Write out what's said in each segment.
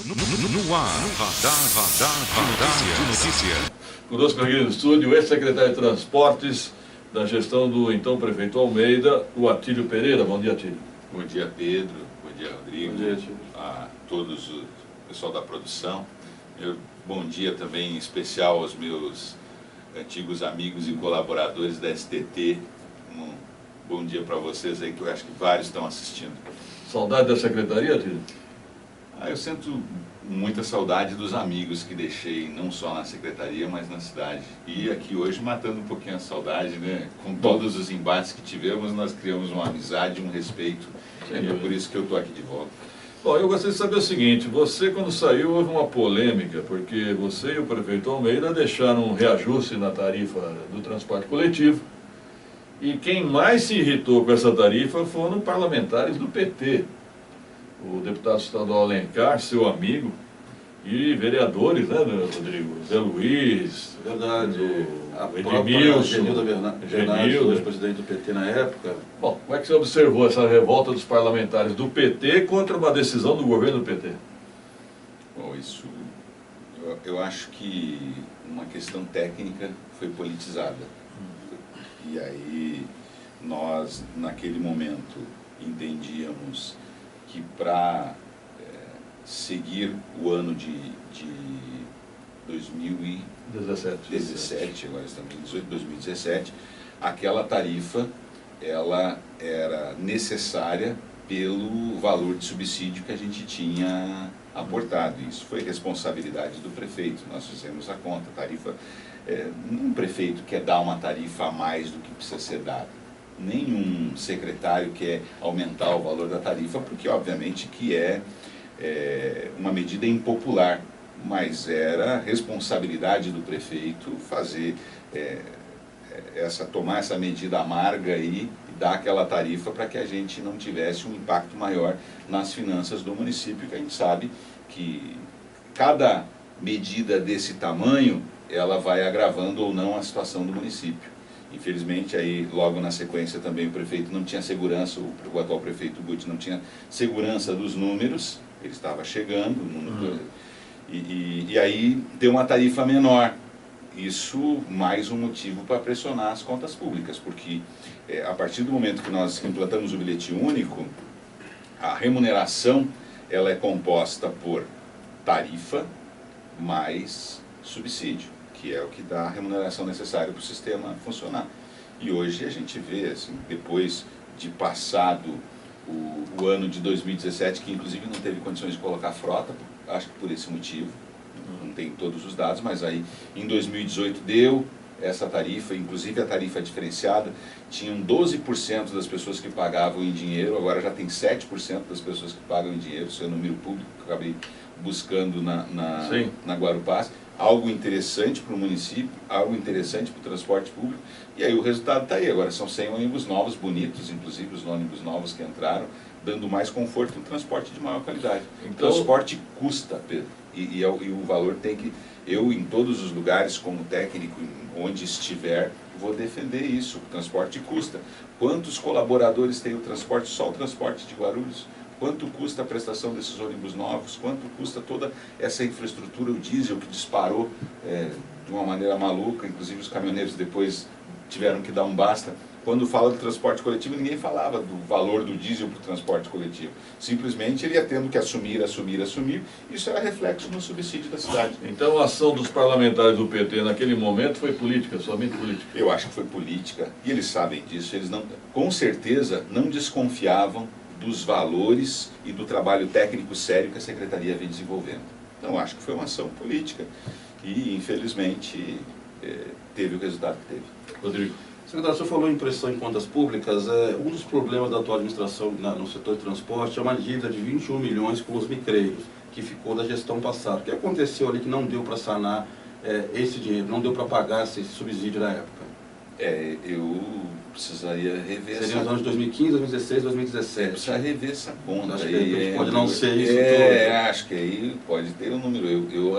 No ar, Radar de Notícia. Conosco aqui no estúdio, o ex-secretário de Transportes da gestão do então prefeito Almeida, o Atílio Pereira. Bom dia, Atílio. Bom dia, Pedro. Bom dia, Rodrigo. Bom dia, Atílio. A todos o pessoal da produção. Bom dia também em especial aos meus antigos amigos e colaboradores da STT. Um bom dia para vocês aí, que eu acho que vários estão assistindo. Saudade da secretaria, Atílio? Eu sinto muita saudade dos amigos que deixei, não só na secretaria, mas na cidade. E aqui hoje matando um pouquinho a saudade, né? Com todos os embates que tivemos, nós criamos uma amizade, um respeito. E é por isso que eu estou aqui de volta. Bom, eu gostaria de saber o seguinte, você quando saiu houve uma polêmica, porque você e o prefeito Almeida deixaram um reajuste na tarifa do transporte coletivo, e quem mais se irritou com essa tarifa foram parlamentares do PT. O deputado estadual Alencar, seu amigo, e vereadores, né, Rodrigo? Zé Luiz, verdade, o Edmilson, Bernardes, hoje presidente do PT na época. Bom, como é que você observou essa revolta dos parlamentares do PT contra uma decisão do governo do PT? Bom, isso, eu acho que uma questão técnica foi politizada. E aí nós, naquele momento, entendíamos que para seguir o ano de 2017, agora estamos em 2017, aquela tarifa ela era necessária pelo valor de subsídio que a gente tinha aportado. Isso foi responsabilidade do prefeito, nós fizemos a conta. A tarifa, um prefeito quer dar uma tarifa a mais do que precisa ser dado. Nenhum secretário quer aumentar o valor da tarifa, porque obviamente que é uma medida impopular, mas era responsabilidade do prefeito fazer tomar essa medida amarga aí e dar aquela tarifa para que a gente não tivesse um impacto maior nas finanças do município, que a gente sabe que cada medida desse tamanho ela vai agravando ou não a situação do município. Infelizmente, aí logo na sequência também o prefeito não tinha segurança, o atual prefeito Guti não tinha segurança dos números, ele estava chegando, e aí deu uma tarifa menor. Isso mais um motivo para pressionar as contas públicas, porque a partir do momento que nós implantamos o bilhete único, a remuneração ela é composta por tarifa mais subsídio, que é o que dá a remuneração necessária para o sistema funcionar. E hoje a gente vê, assim, depois de passado o ano de 2017, que inclusive não teve condições de colocar frota, acho que por esse motivo, não tem todos os dados, mas aí em 2018 deu essa tarifa, inclusive a tarifa diferenciada, tinham 12% das pessoas que pagavam em dinheiro, agora já tem 7% das pessoas que pagam em dinheiro, isso é número público que eu acabei buscando na Guarupás. Algo interessante para o município, algo interessante para o transporte público, e aí o resultado está aí. Agora são 100 ônibus novos, bonitos, inclusive os ônibus novos que entraram, dando mais conforto, um transporte de maior qualidade. Então, transporte custa, Pedro, e o valor tem que... Eu, em todos os lugares, como técnico, onde estiver, vou defender isso. O transporte custa. Quantos colaboradores tem o transporte, só o transporte de Guarulhos? Quanto custa a prestação desses ônibus novos? Quanto custa toda essa infraestrutura, o diesel que disparou de uma maneira maluca, inclusive os caminhoneiros depois tiveram que dar um basta. Quando fala do transporte coletivo, ninguém falava do valor do diesel para o transporte coletivo. Simplesmente ele ia tendo que assumir. Isso era reflexo no subsídio da cidade. Então a ação dos parlamentares do PT naquele momento foi política, somente política? Eu acho que foi política, e eles sabem disso. Eles não, com certeza não desconfiavam dos valores e do trabalho técnico sério que a Secretaria vem desenvolvendo. Então, acho que foi uma ação política e, infelizmente, teve o resultado que teve. Rodrigo. Secretário, o senhor falou em pressão em contas públicas. Um dos problemas da atual administração no setor de transporte é uma dívida de 21 milhões com os micreiros, que ficou da gestão passada. O que aconteceu ali que não deu para sanar esse dinheiro, não deu para pagar esse subsídio na época? Eu precisaria rever Seria nos anos 2015, 2016, 2017. Precisa rever essa conta. Acho que pode não ser isso tudo. Acho que aí pode ter um número. Eu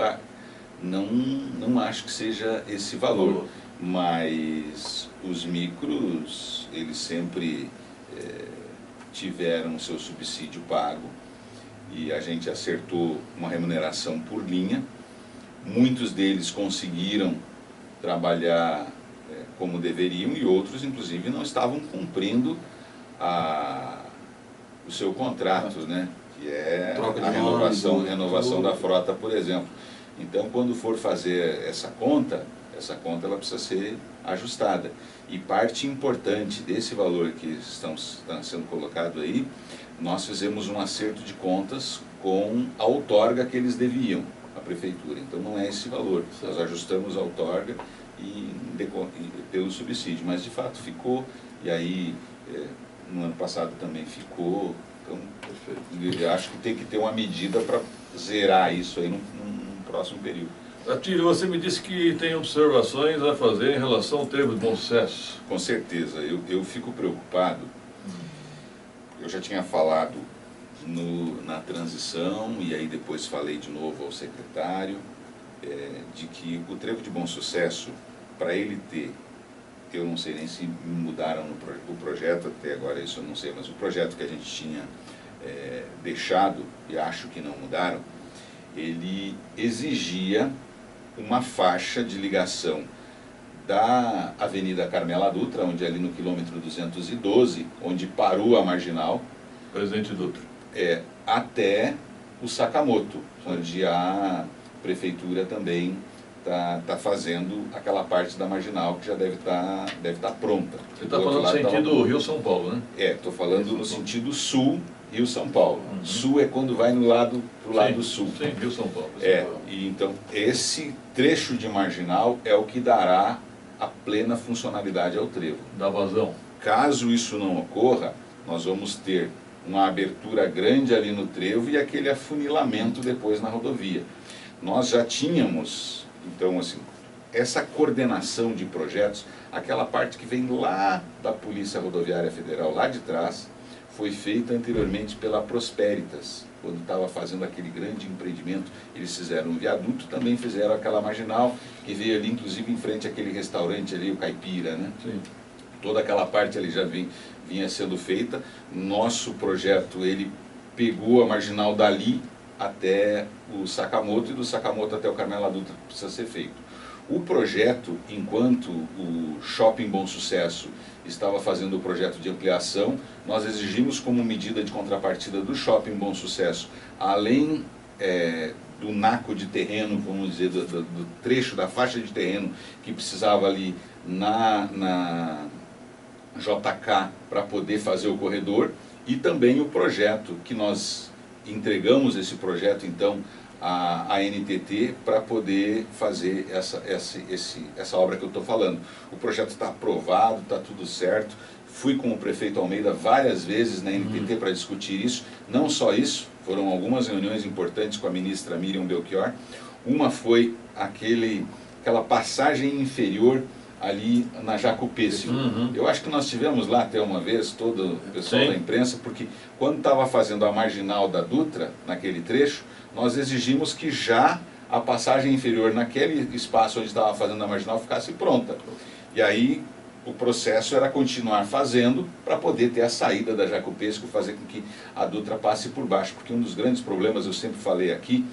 não acho que seja esse valor, mas os micros, eles sempre tiveram seu subsídio pago e a gente acertou uma remuneração por linha. Muitos deles conseguiram trabalhar como deveriam e outros, inclusive, não estavam cumprindo o seu contrato, né? Que é a renovação da frota, por exemplo. Então, quando for fazer essa conta ela precisa ser ajustada. E parte importante desse valor que está sendo colocado aí, nós fizemos um acerto de contas com a outorga que eles deviam à prefeitura. Então, não é esse valor. Nós ajustamos a outorga pelo subsídio, mas de fato ficou, e aí no ano passado também ficou. Então, eu acho que tem que ter uma medida para zerar isso aí num próximo período. Atílio, você me disse que tem observações a fazer em relação ao Trevo de Bom Sucesso. Com certeza, eu fico preocupado. Eu já tinha falado na transição, e aí depois falei de novo ao secretário, de que o Trevo de Bom Sucesso, para ele ter, eu não sei nem se mudaram o projeto, até agora isso eu não sei, mas o projeto que a gente tinha deixado, e acho que não mudaram, ele exigia uma faixa de ligação da Avenida Carmela Dutra, onde ali no quilômetro 212, onde parou a Marginal, Presidente Dutra, até o Sakamoto, onde a prefeitura também está fazendo aquela parte da Marginal que já deve estar pronta. Você está falando no sentido Rio-São Paulo, né? Estou falando no sentido sul, Rio-São Paulo. Sul é quando vai pro lado sul. Sim, Rio-São Paulo. E então esse trecho de Marginal é o que dará a plena funcionalidade ao trevo. Da vazão. Caso isso não ocorra, nós vamos ter uma abertura grande ali no trevo e aquele afunilamento depois na rodovia. Nós já tínhamos, então, assim, essa coordenação de projetos, aquela parte que vem lá da Polícia Rodoviária Federal, lá de trás, foi feita anteriormente pela Prosperitas, quando estava fazendo aquele grande empreendimento. Eles fizeram um viaduto, também fizeram aquela marginal, que veio ali, inclusive, em frente àquele restaurante ali, o Caipira, né? Sim. Toda aquela parte ali já vinha sendo feita. Nosso projeto, ele pegou a marginal dali até o Sakamoto, e do Sakamoto até o Carmela Dutra precisa ser feito. O projeto, enquanto o Shopping Bom Sucesso estava fazendo o projeto de ampliação, nós exigimos como medida de contrapartida do Shopping Bom Sucesso, além do naco de terreno, vamos dizer, do trecho da faixa de terreno que precisava ali na JK para poder fazer o corredor, e também o projeto que nós entregamos esse projeto, então, a NTT para poder fazer essa obra que eu estou falando. O projeto está aprovado, está tudo certo. Fui com o prefeito Almeida várias vezes na NTT para discutir isso. Não só isso, foram algumas reuniões importantes com a ministra Miriam Belchior. Uma foi aquela passagem inferior ali na Jaco Pêssego. Eu acho que nós tivemos lá até uma vez, todo o pessoal da imprensa, porque quando estava fazendo a marginal da Dutra, naquele trecho, nós exigimos que já a passagem inferior naquele espaço onde estava fazendo a marginal ficasse pronta. E aí o processo era continuar fazendo para poder ter a saída da Jaco Pêssego, fazer com que a Dutra passe por baixo. Porque um dos grandes problemas, eu sempre falei aqui,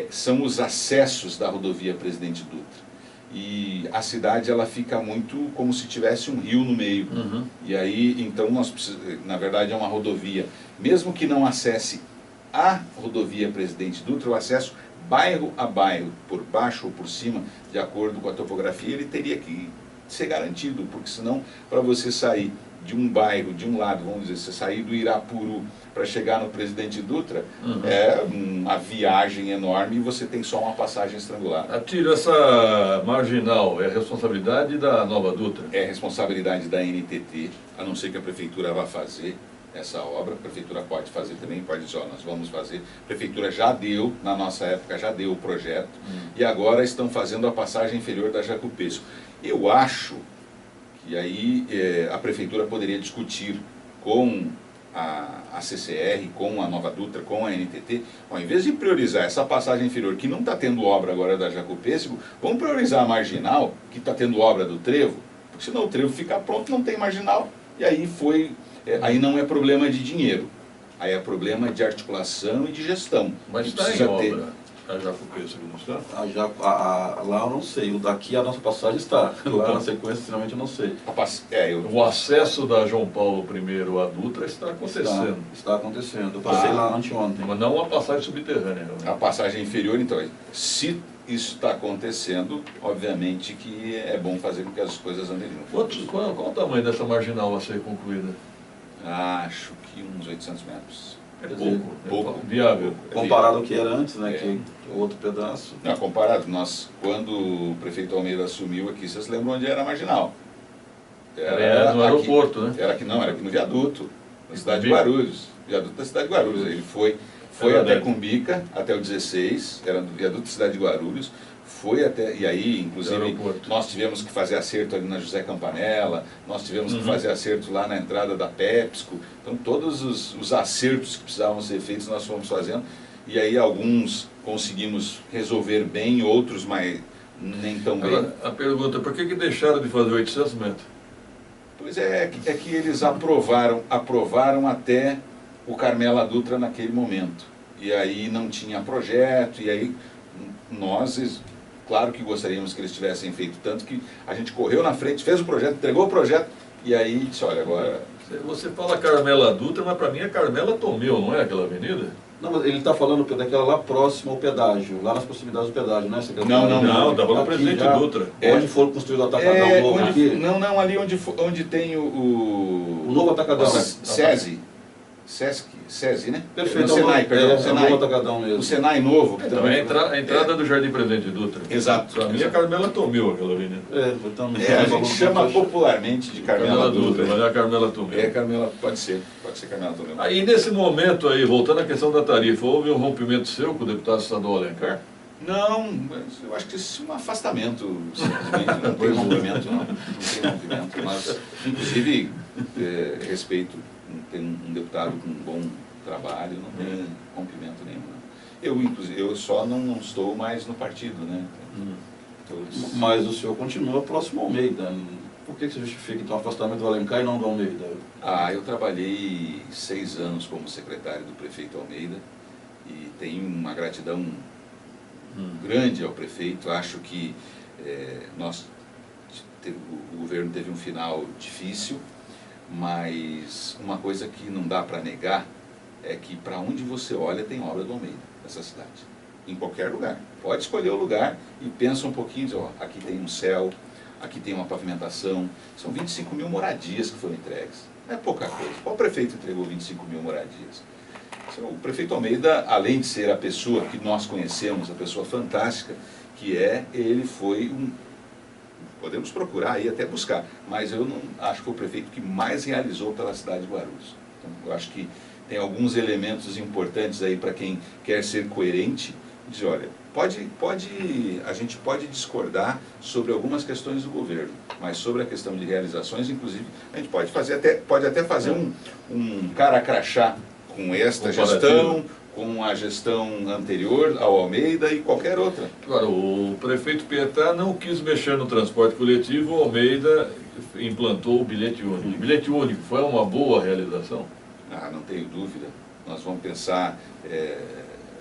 são os acessos da rodovia Presidente Dutra. E a cidade, ela fica muito como se tivesse um rio no meio. E aí, então, na verdade, é uma rodovia, mesmo que não acesse a rodovia Presidente Dutra, o acesso bairro a bairro, por baixo ou por cima, de acordo com a topografia, ele teria que ser garantido, porque senão, para você sair de um bairro, de um lado, vamos dizer, você sair do Irapuru para chegar no Presidente Dutra, é uma viagem enorme e você tem só uma passagem estrangulada. Atílio, essa marginal é responsabilidade da Nova Dutra? É responsabilidade da NTT, a não ser que a Prefeitura vá fazer essa obra. A Prefeitura pode fazer também, pode dizer, nós vamos fazer. A Prefeitura já deu, na nossa época, já deu o projeto, e agora estão fazendo a passagem inferior da Jaco Pêssego. Eu acho que aí a Prefeitura poderia discutir com a CCR, com a Nova Dutra, com a NTT, ao invés de priorizar essa passagem inferior, que não está tendo obra agora da Jaco Pêssego, vamos priorizar a marginal, que está tendo obra do trevo, porque senão o trevo fica pronto, não tem marginal, e aí aí não é problema de dinheiro. Aí é problema de articulação e de gestão. Mas E está em precisa ter- obra a Jacopesa, não está? Lá eu não sei, o daqui a nossa passagem está. Lá na sequência, sinceramente, eu não sei. O acesso da João Paulo I à Dutra está acontecendo. Está acontecendo. Eu passei lá anteontem. Mas não a passagem subterrânea. A passagem inferior, então, se isso está acontecendo, obviamente que é bom fazer com que as coisas andem juntas. Qual o tamanho dessa marginal a ser concluída? Acho que uns 800 metros. É Quer pouco, dizer, pouco. Viável. Comparado ao que era antes, né? É. Que o outro pedaço. Não, comparado, quando o prefeito Almeida assumiu aqui, vocês lembram onde era a marginal? Era no aqui. aeroporto, né? Era aqui no viaduto, na cidade de Cumbica? Guarulhos. Viaduto da cidade de Guarulhos. Ele foi É até verdade. Cumbica, até o 16, era no viaduto da cidade de Guarulhos. Foi até, e aí, inclusive, Aeroporto. nós tivemos que fazer acerto ali na José Campanella, nós tivemos que fazer acerto lá na entrada da Pepsico. Então, todos os acertos que precisavam ser feitos, nós fomos fazendo. E aí, alguns conseguimos resolver bem, outros mas nem tão bem. Agora, a pergunta, por que deixaram de fazer 800 metros? Pois é que eles aprovaram até o Carmela Dutra naquele momento. E aí não tinha projeto, e aí nós, claro que gostaríamos que eles tivessem feito tanto, que a gente correu na frente, fez o projeto, entregou o projeto, e aí disse, olha, agora... Você fala Carmela Dutra, mas para mim é Carmela Tomeu, não é aquela avenida? Não, mas ele está falando daquela lá próxima ao pedágio, lá nas proximidades do pedágio, né? Não, dá para o Aqui presidente já, Dutra. Onde for construído o atacadão novo aqui. Não, ali onde tem O novo atacadão. SESI, né? Perfeito. O Senai, perdão, o É o Senai. novo atacadão mesmo. O Senai novo, que Então, também... é a entrada do Jardim Presidente Dutra. Exato. Para mim é exato. Carmela Tomeu aquela avenida. Eu também. A gente chama popularmente de Carmela Dutra. mas é a Carmela Tomeu. Carmela, pode ser Carmela Tomeu. Aí nesse momento aí, voltando à questão da tarifa, houve um rompimento seu com o deputado estadual Alencar? Não, mas eu acho que isso é um afastamento, simplesmente, não tem rompimento, não tem rompimento, mas, inclusive, respeito, tem um deputado com um bom trabalho, não tem rompimento nenhum. Não. Eu só não estou mais no partido, né? Mas o senhor continua próximo ao Almeida. Por que você justifica então o afastamento do Alencar e não do Almeida? Eu trabalhei 6 anos como secretário do prefeito Almeida e tenho uma gratidão grande ao prefeito. Acho que o governo teve um final difícil, mas uma coisa que não dá para negar é que para onde você olha tem obra do Almeida, nessa cidade. Em qualquer lugar. Pode escolher o lugar e pensa um pouquinho, diz, aqui tem um céu, aqui tem uma pavimentação. São 25 mil moradias que foram entregues. Não é pouca coisa. Qual prefeito entregou 25 mil moradias? O prefeito Almeida, além de ser a pessoa que nós conhecemos, a pessoa fantástica que ele foi podemos procurar aí até buscar, mas eu não acho que foi o prefeito que mais realizou pela cidade de Guarulhos. Então, eu acho que tem alguns elementos importantes aí para quem quer ser coerente, diz, olha, a gente pode discordar sobre algumas questões do governo, mas sobre a questão de realizações, inclusive, a gente pode até fazer um cara crachá com esta gestão, com a gestão anterior ao Almeida e qualquer outra. Agora, o prefeito Pietá não quis mexer no transporte coletivo, o Almeida implantou o bilhete único. O bilhete único foi uma boa realização? Não tenho dúvida. Nós vamos pensar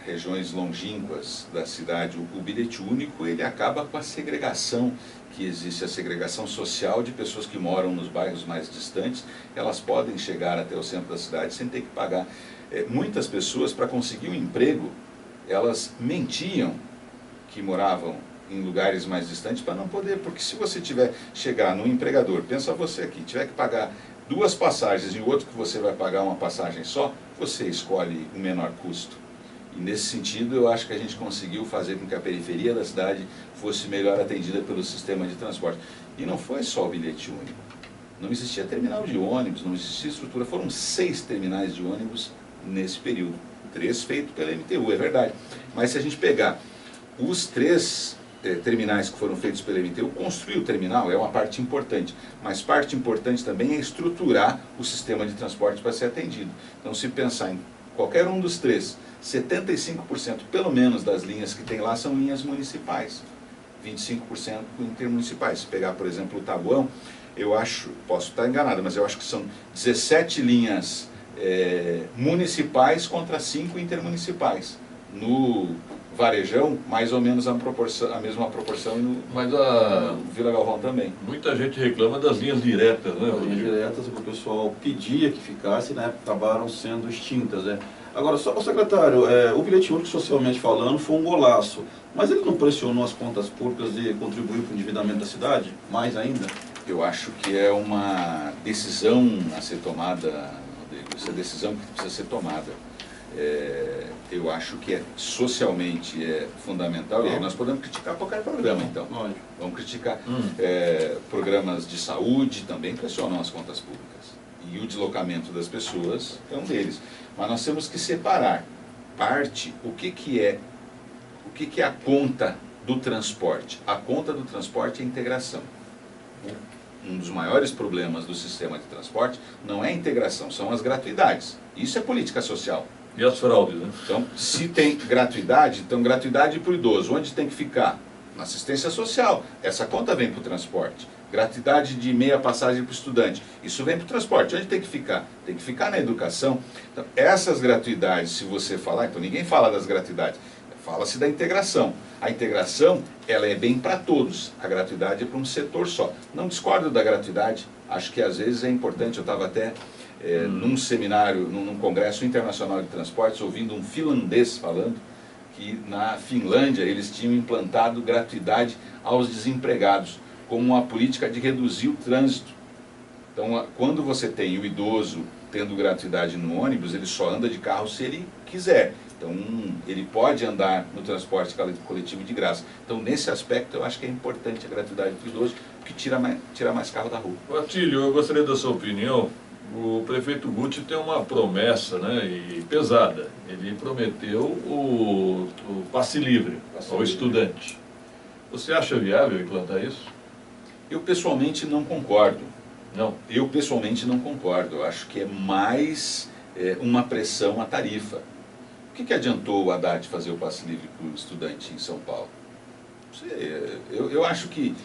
regiões longínquas da cidade. O bilhete único, ele acaba com a segregação que existe, a segregação social de pessoas que moram nos bairros mais distantes. Elas podem chegar até o centro da cidade sem ter que pagar. Muitas pessoas, para conseguir um emprego, elas mentiam que moravam em lugares mais distantes para não poder, porque se você chegar num empregador, pensa você aqui, tiver que pagar 2 passagens e o outro que você vai pagar uma passagem só, você escolhe o menor custo. E nesse sentido eu acho que a gente conseguiu fazer com que a periferia da cidade fosse melhor atendida pelo sistema de transporte. E não foi só o bilhete único. Não existia terminal de ônibus, não existia estrutura. Foram 6 terminais de ônibus nesse período. 3 feitos pela MTU, é verdade. Mas se a gente pegar os 3 terminais que foram feitos pela MTU, construir o terminal é uma parte importante. Mas parte importante também é estruturar o sistema de transporte para ser atendido. Então, se pensar em qualquer um dos 3, 75% pelo menos das linhas que tem lá são linhas municipais. 25% intermunicipais. Se pegar, por exemplo, o Tabuão, eu acho, posso estar enganado, mas eu acho que são 17 linhas municipais contra 5 intermunicipais. No Varejão, mais ou menos a mesma proporção, e no Mas a, Vila Galvão também. muita gente reclama das linhas diretas, né, As linhas Rodrigo? diretas, o pessoal pedia que ficasse, né, acabaram sendo extintas, né. Agora, só, secretário, o bilhete único, socialmente falando, foi um golaço, mas ele não pressionou as contas públicas e contribuiu para o endividamento da cidade? Mais ainda? Eu acho que é uma decisão a ser tomada, Rodrigo, essa decisão que precisa ser tomada. Eu acho que socialmente é fundamental, e aí nós podemos criticar qualquer programa, então. Lógico. Vamos criticar. Programas de saúde também pressionam as contas públicas. E o deslocamento das pessoas é um deles. Mas nós temos que separar o que é a conta do transporte. A conta do transporte é a integração. Um dos maiores problemas do sistema de transporte não é a integração, são as gratuidades. Isso é política social. E as fraudes, né? Então, se tem gratuidade, então gratuidade para o idoso, onde tem que ficar? Na assistência social, essa conta vem para o transporte. Gratuidade de meia passagem para o estudante, isso vem para o transporte, onde tem que ficar? Tem que ficar na educação. Então, essas gratuidades, se você falar, então ninguém fala das gratuidades, fala-se da integração. A integração, ela é bem para todos, a gratuidade é para um setor só. Não discordo da gratuidade, acho que às vezes é importante, eu estava até num seminário, num congresso internacional de transportes, ouvindo um finlandês falando que na Finlândia eles tinham implantado gratuidade aos desempregados, como uma política de reduzir o trânsito. Então, quando você tem o idoso tendo gratuidade no ônibus, ele só anda de carro se ele quiser. Então, ele pode andar no transporte coletivo de graça. Então, nesse aspecto, eu acho que é importante a gratuidade para o idoso, porque tira mais carro da rua. Atílio, eu gostaria da sua opinião. O prefeito Guti tem uma promessa, né, e pesada. Ele prometeu o passe livre ao estudante. Você acha viável implantar isso? Eu pessoalmente não concordo. Não. Eu pessoalmente não concordo. Eu acho que é mais uma pressão à tarifa. O que adiantou o Haddad fazer o passe livre para o estudante em São Paulo? Eu acho que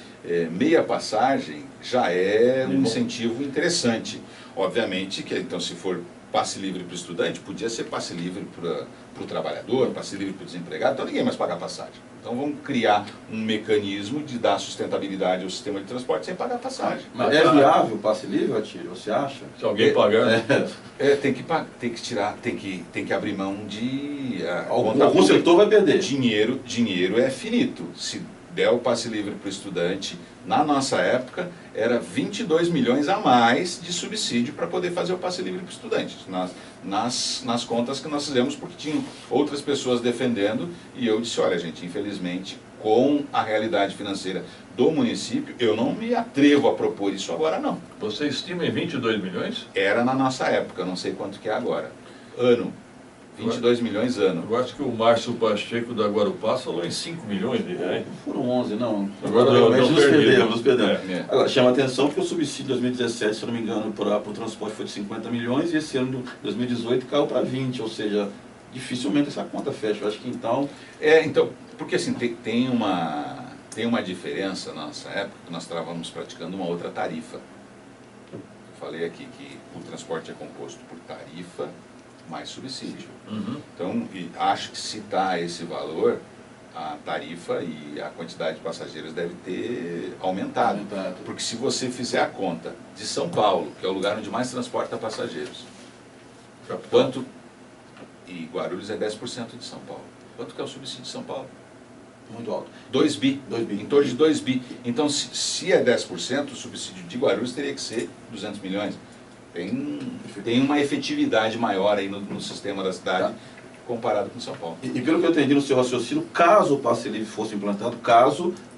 meia passagem já é um incentivo interessante. Obviamente que, então, se for passe livre para o estudante, podia ser passe livre para o trabalhador, passe livre para o desempregado, então ninguém mais paga passagem. Então vamos criar um mecanismo de dar sustentabilidade ao sistema de transporte sem pagar passagem. Mas é viável o passe livre, Atílio, você acha? Se alguém pagar, né? Tem que abrir mão de... Algum setor vai perder. Dinheiro é finito. Se der o passe livre para o estudante, na nossa época, era 22 milhões a mais de subsídio para poder fazer o passe livre para o estudante. Nas contas que nós fizemos, porque tinham outras pessoas defendendo, e eu disse, olha gente, infelizmente, com a realidade financeira do município, eu não me atrevo a propor isso agora não. Você estima em 22 milhões? Era na nossa época, não sei quanto que é agora. Ano. 22 milhões ano. Eu acho que o Márcio Pacheco da Guarupá falou em 5 milhões de reais. Foram 11, não. Agora realmente não nos perdemos. perdemos. Agora, chama atenção porque o subsídio de 2017, se eu não me engano, para o transporte foi de 50 milhões e esse ano, de 2018, caiu para 20, ou seja, dificilmente essa conta fecha. Eu acho que então... Então, porque assim, tem uma diferença na nossa época, que nós estávamos praticando uma outra tarifa. Eu falei aqui que o transporte é composto por tarifa mais subsídio. Então, acho que se está esse valor, a tarifa e a quantidade de passageiros deve ter aumentado. Porque se você fizer a conta de São Paulo, que é o lugar onde mais transporta passageiros, quanto... E Guarulhos é 10% de São Paulo. Quanto que é o subsídio de São Paulo? Muito alto. 2 bi. Em torno de 2 bi. Então, se é 10%, o subsídio de Guarulhos teria que ser 200 milhões. Tem uma efetividade maior aí no sistema da cidade comparado com São Paulo. E pelo que eu entendi no seu raciocínio, caso o passe livre fosse implantado,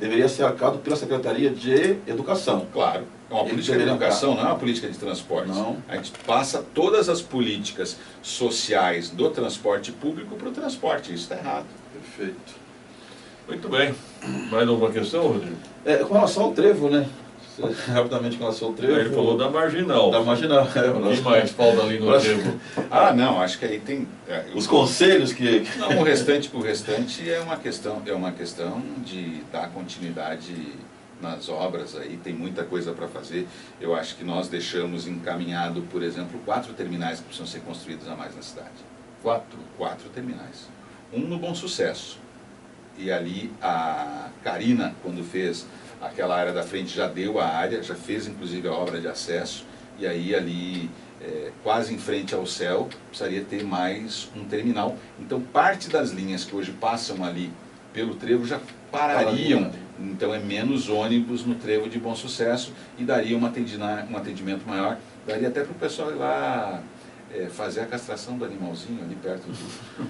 deveria ser arcado pela Secretaria de Educação. Claro, é uma política de educação, não é uma política de transporte. Não. A gente passa todas as políticas sociais do transporte público para o transporte, isso está errado. Perfeito. Muito bem. Mais alguma questão, Rodrigo? Com relação ao trevo, né? Rapidamente com relação ao trevo. Ele falou da marginal. Da marginal. O que mais falta ali no trevo? Não, acho que aí tem... Os conselhos que... Não, o restante é uma questão de dar continuidade nas obras aí, tem muita coisa para fazer. Eu acho que nós deixamos encaminhado, por exemplo, 4 terminais que precisam ser construídos a mais na cidade. 4 terminais. Um no Bom Sucesso. E ali a Karina, quando fez aquela área da frente, já deu a área, já fez inclusive a obra de acesso. E aí ali, quase em frente ao céu, precisaria ter mais um terminal. Então parte das linhas que hoje passam ali pelo trevo já parariam. Então é menos ônibus no trevo de Bom Sucesso e daria um atendimento maior. Daria até para o pessoal ir lá fazer a castração do animalzinho ali perto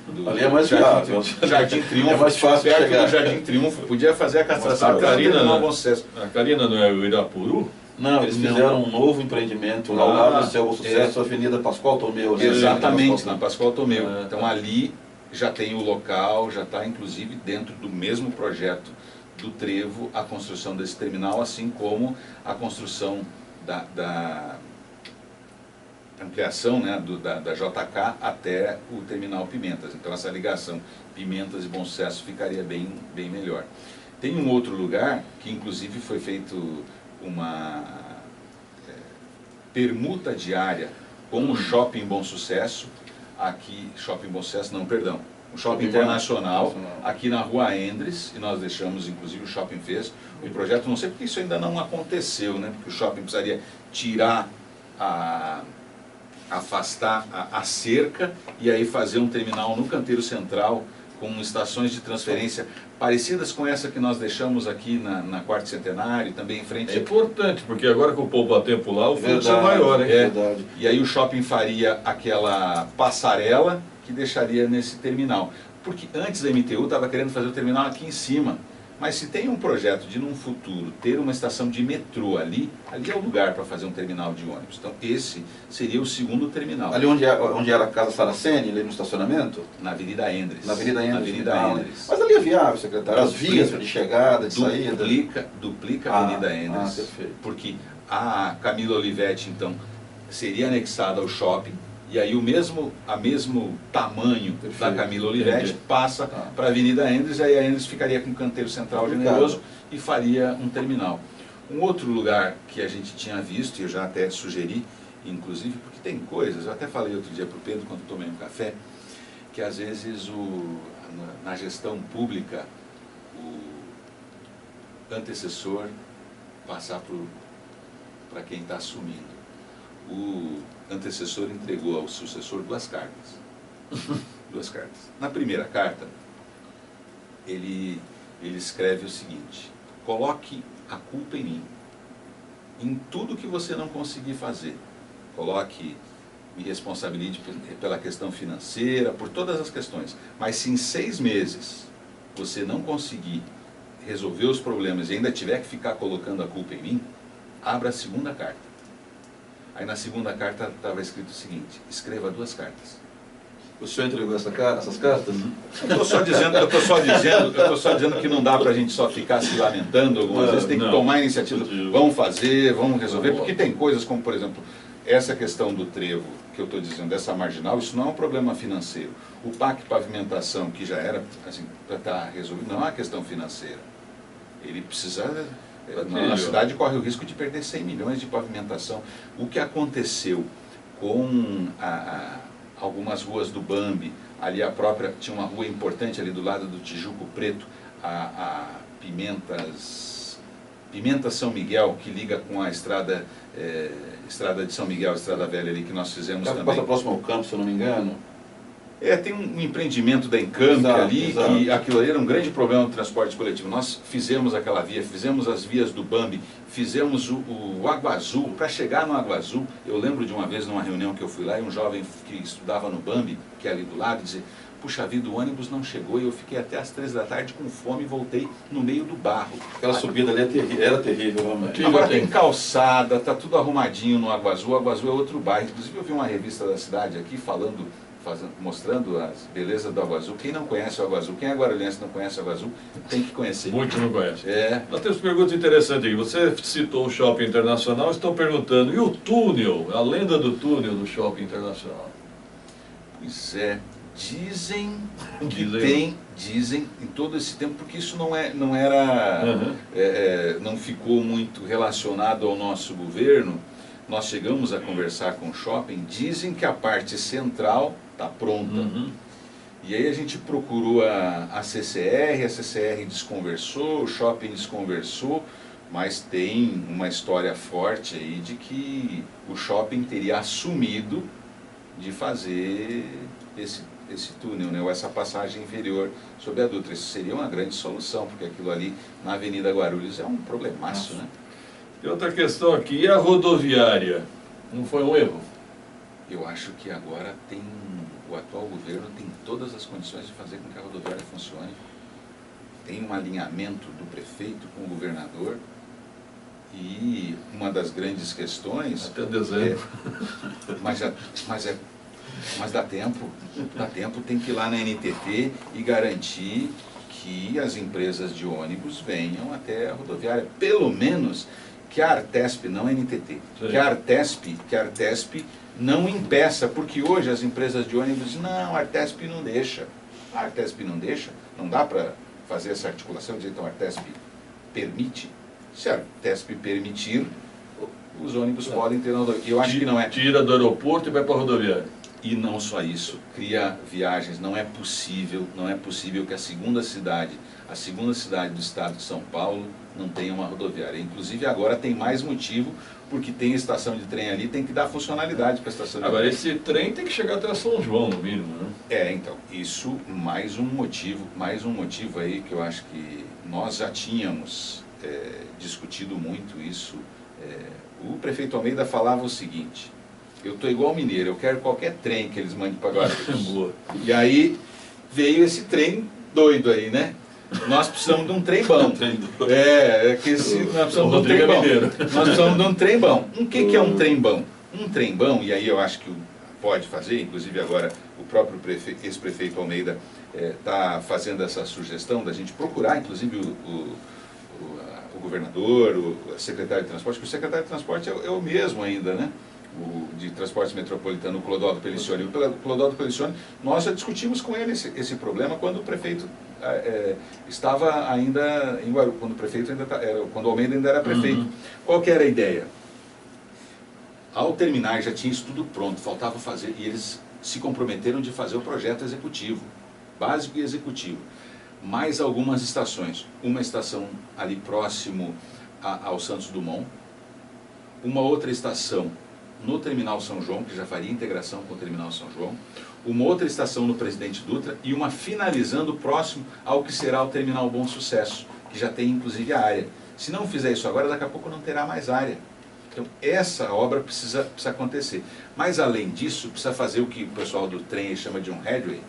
do ali é mais viável. Jardim Triunfo. É mais fácil perto chegar. do Jardim Triunfo. Podia fazer a castração. A Karina, no Bom Sucesso. A Karina não é o Irapuru? Não, eles fizeram um novo empreendimento ao lado do Céu Bom Sucesso, Avenida Pascoal Tomeu. Né? Exatamente, na Pascoal Tomeu. Então ali já tem o local, já está inclusive dentro do mesmo projeto do trevo a construção desse terminal, assim como a construção da ampliação, né, da JK até o terminal Pimentas. Então essa ligação Pimentas e Bom Sucesso ficaria bem melhor. Tem um outro lugar que inclusive foi feito uma permuta diária com o Shopping Bom Sucesso, aqui, Shopping Bom Sucesso, não, perdão, o Shopping Internacional, aqui na Rua Endres, e nós deixamos, inclusive o Shopping fez o projeto, não sei porque isso ainda não aconteceu, né, porque o Shopping precisaria tirar afastar a cerca e aí fazer um terminal no canteiro central com estações de transferência parecidas com essa que nós deixamos aqui na Quarto Centenário e também em frente... É importante, porque agora que o poupa tempo lá, o fluxo é maior, hein? Verdade. E aí o shopping faria aquela passarela que deixaria nesse terminal. Porque antes da MTU estava querendo fazer o terminal aqui em cima. Mas se tem um projeto de, num futuro, ter uma estação de metrô ali é o lugar para fazer um terminal de ônibus. Então, esse seria o segundo terminal. Ali onde era a Casa Saraceni, ali no estacionamento? Na Avenida Endres. Na Avenida Endres. Na Avenida Endres. Mas ali é viável, secretário? As vias de chegada, de saída? Duplica a Avenida Endres. Perfeito. Porque a Camila Olivetti, então, seria anexada ao shopping. E aí o mesmo tamanho da Camila Olivetti passa para a Avenida Endres, e aí a Endres ficaria com o canteiro central generoso e faria um terminal. Um outro lugar que a gente tinha visto, e eu já até sugeri, inclusive, porque tem coisas, eu até falei outro dia para o Pedro, quando tomei um café, que às vezes na gestão pública, o antecessor passar para quem está assumindo. O antecessor entregou ao sucessor 2 cartas. 2 cartas. Na primeira carta, ele escreve o seguinte: coloque a culpa em mim, em tudo que você não conseguir fazer. Me responsabilize pela questão financeira, por todas as questões. Mas se em 6 meses você não conseguir resolver os problemas e ainda tiver que ficar colocando a culpa em mim, abra a segunda carta. Aí na segunda carta estava escrito o seguinte: escreva 2 cartas. O senhor entregou essas cartas? Eu estou só dizendo que não dá para a gente só ficar se lamentando. Algumas vezes tem que tomar iniciativa. Vamos fazer, vamos resolver, porque tem coisas como, por exemplo, essa questão do trevo que eu estou dizendo, dessa marginal, isso não é um problema financeiro. O PAC Pavimentação, que já era assim, para estar resolvido, não é uma questão financeira. Ele precisa... A cidade corre o risco de perder 100 milhões de pavimentação. O que aconteceu com algumas ruas do Bambi, ali tinha uma rua importante ali do lado do Tijuco Preto, a Pimenta São Miguel, que liga com a estrada de São Miguel, a Estrada Velha ali, que nós fizemos também. Passa próximo ao campo, se eu não me engano. Tem um empreendimento da Encamp ali, que aquilo ali era um grande problema do transporte coletivo. Nós fizemos aquela via, fizemos as vias do Bambi, fizemos o Água Azul. Para chegar no Água Azul, eu lembro de uma vez numa reunião que eu fui lá, e um jovem que estudava no Bambi, que é ali do lado, dizia: puxa vida, o ônibus não chegou e eu fiquei até às 3 da tarde com fome e voltei no meio do barro. Aquela subida ali era terrível, realmente. Agora tem calçada, está tudo arrumadinho no Água Azul. O Água Azul é outro bairro. Inclusive eu vi uma revista da cidade aqui mostrando as belezas do Água Azul. Quem não conhece o Água Azul, quem é guarulhense e não conhece o Água Azul, tem que conhecer. Muitos não conhecem. Nós temos perguntas interessantes aqui. Você citou o Shopping Internacional, estão perguntando, e o túnel, a lenda do túnel do Shopping Internacional? Pois é, Dizem que Dizem. dizem em todo esse tempo, porque isso não era, não ficou muito relacionado ao nosso governo. Nós chegamos a conversar com o shopping, dizem que a parte central está pronta. E aí a gente procurou a CCR desconversou, o shopping desconversou, mas tem uma história forte aí de que o shopping teria assumido de fazer esse túnel, né, ou essa passagem inferior sobre a Dutra. Isso seria uma grande solução, porque aquilo ali na Avenida Guarulhos é um problemaço, né? E outra questão aqui, e a rodoviária? Não foi um erro? Eu acho que agora o atual governo tem todas as condições de fazer com que a rodoviária funcione. Tem um alinhamento do prefeito com o governador. E uma das grandes questões... Até dezembro. Mas dá tempo. Dá tempo, tem que ir lá na NTT e garantir que as empresas de ônibus venham até a rodoviária. Pelo menos que a Artesp, não a NTT, que a Artesp não impeça, porque hoje as empresas de ônibus dizem, não, a Artesp não deixa. A Artesp não deixa, não dá para fazer essa articulação, dizer, então a Artesp permite. Se a Artesp permitir, os ônibus podem ter na rodoviária. Eu acho que não é. Tira do aeroporto e vai para a rodoviária. E não só isso, cria viagens. Não é possível que a segunda cidade do estado de São Paulo não tenha uma rodoviária. Inclusive agora tem mais motivo, porque tem estação de trem ali, tem que dar funcionalidade para a estação de trem. Agora esse trem tem que chegar até São João, no mínimo, né? Então, isso mais um motivo aí que eu acho que nós já tínhamos discutido muito isso. O prefeito Almeida falava o seguinte: eu estou igual mineiro, eu quero qualquer trem que eles mandem para Guarulhos. Boa. E aí veio esse trem doido aí, né? Nós precisamos de um trem bom. Nós precisamos de um trem bom. Nós precisamos de um trem bom. O que é um trem bom? Um trem bom, e aí eu acho que pode fazer, inclusive agora o próprio ex-prefeito Almeida está fazendo essa sugestão da gente procurar, inclusive o governador, o secretário de transporte, que o secretário de transporte é o mesmo ainda, né? O de transporte metropolitano, o Clodoaldo Pelicioni. O Clodoaldo Pelicioni, nós já discutimos com ele esse problema quando o prefeito estava ainda em Guarulhos, quando o Almeida ainda era prefeito. Qual que era a ideia? Ao terminar, já tinha isso tudo pronto, faltava fazer, e eles se comprometeram de fazer o projeto executivo, básico e executivo. Mais algumas estações. Uma estação ali próximo ao Santos Dumont, uma outra estação no Terminal São João, que já faria integração com o Terminal São João, uma outra estação no Presidente Dutra e uma finalizando próximo ao que será o Terminal Bom Sucesso, que já tem inclusive a área. Se não fizer isso agora, daqui a pouco não terá mais área. Então essa obra precisa acontecer. Mas além disso, precisa fazer o que o pessoal do trem chama de um headway,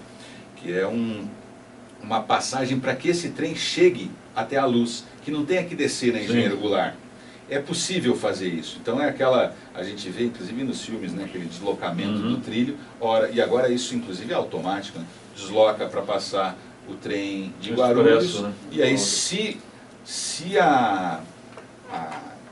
que é uma passagem para que esse trem chegue até a luz, que não tenha que descer na Engenheiro Goulart. É possível fazer isso. Então a gente vê inclusive nos filmes, né, aquele deslocamento do trilho, e agora isso inclusive é automático, né? Desloca para passar o trem de Guarulhos, expresso, né? E aí se a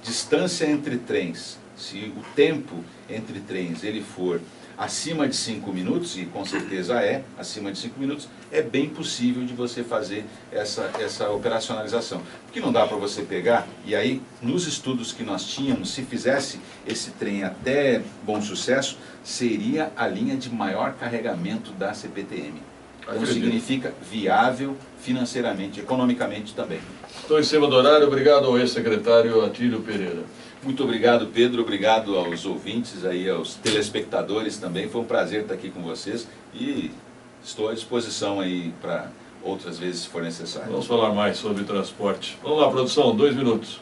distância entre trens, se o tempo entre trens ele for acima de 5 minutos, e com certeza acima de 5 minutos, é bem possível de você fazer essa operacionalização. Porque não dá para você pegar, e aí nos estudos que nós tínhamos, se fizesse esse trem até Bom Sucesso, seria a linha de maior carregamento da CPTM. Então significa viável financeiramente, economicamente também. Estou em cima do horário, obrigado ao ex-secretário Atílio Pereira. Muito obrigado, Pedro, obrigado aos ouvintes, aos telespectadores também, foi um prazer estar aqui com vocês e estou à disposição aí para outras vezes se for necessário. Vamos falar mais sobre transporte. Vamos lá, produção, 2 minutos.